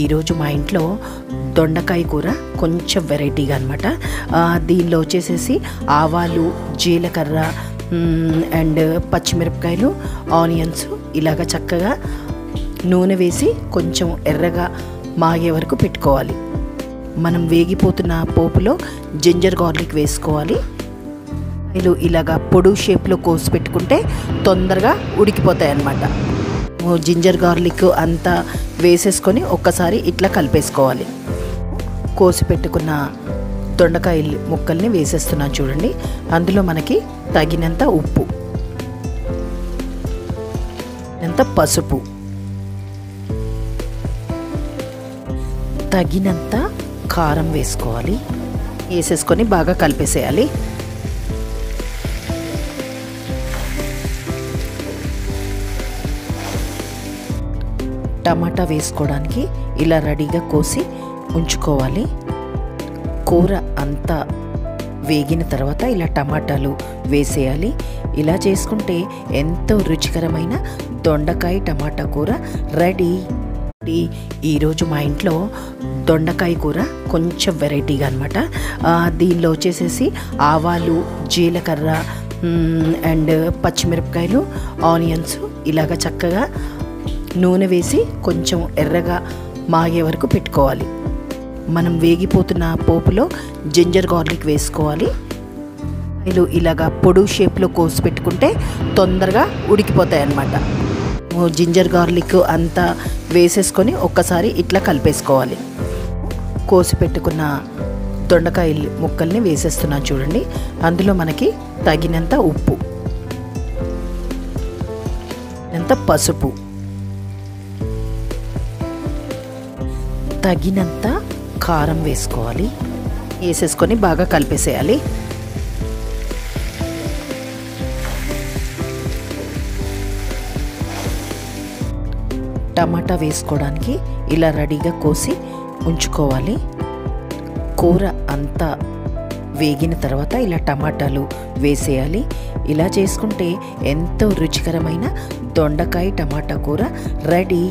ఈరోజు మా ఇంట్లో దొండకాయ కూర కొంచెం వెరైటీగా అనమాట. దీనిలో వచ్చేసేసి ఆవాలు, జీలకర్ర అండ్ పచ్చిమిరపకాయలు, ఆనియన్స్ ఇలాగ చక్కగా నూనె వేసి కొంచెం ఎర్రగా మాగే వరకు పెట్టుకోవాలి. మనం వేగిపోతున్న పోపులో జింజర్ గార్లిక్ వేసుకోవాలి. ఇలాగా పొడుగు షేప్లో కోసి పెట్టుకుంటే తొందరగా ఉడికిపోతాయి అన్నమాట. జింజర్ గార్లిక్ అంతా వేసేసుకొని ఒక్కసారి ఇట్లా కలిపేసుకోవాలి. కోసి పెట్టుకున్న దొండకాయ ముక్కల్ని వేసేస్తున్నాను చూడండి. అందులో మనకి తగినంత ఉప్పు, ఎంత పసుపు, తగినంత కారం వేసుకోవాలి. వేసేసుకొని బాగా కలిపేసేయాలి. టమాటా వేసుకోవడానికి ఇలా రెడీగా కోసి ఉంచుకోవాలి. కూర అంతా వేగిన తర్వాత ఇలా టమాటాలు వేసేయాలి. ఇలా చేసుకుంటే ఎంతో రుచికరమైన దొండకాయ టమాటా కూర రెడీ. ఈరోజు మా ఇంట్లో దొండకాయ కూర కొంచెం వెరైటీగా అనమాట. దీనిలో వచ్చేసేసి ఆవాలు, జీలకర్ర అండ్ పచ్చిమిరపకాయలు, ఆనియన్స్ ఇలాగ చక్కగా నూనె వేసి కొంచెం ఎర్రగా మాగే వరకు పెట్టుకోవాలి. మనం వేగిపోతున్న పోపులో జింజర్ గార్లిక్ వేసుకోవాలి. ఇలాగా పొడుగు షేప్లో కోసి పెట్టుకుంటే తొందరగా ఉడికిపోతాయి అన్నమాట. జింజర్ గార్లిక్ అంతా వేసేసుకొని ఒక్కసారి ఇట్లా కలిపేసుకోవాలి. కోసి పెట్టుకున్న దొండకాయ ముక్కల్ని వేసేస్తున్నాను చూడండి. అందులో మనకి తగినంత ఉప్పు, ఎంత పసుపు, తగినంత కారం వేసుకోవాలి. వేసేసుకొని బాగా కలిపేసేయాలి. టమాటా వేసుకోవడానికి ఇలా రెడీగా కోసి ఉంచుకోవాలి. కూర అంతా వేగిన తర్వాత ఇలా టమాటాలు వేసేయాలి. ఇలా చేసుకుంటే ఎంతో రుచికరమైన దొండకాయ టమాటా కూర రెడీ.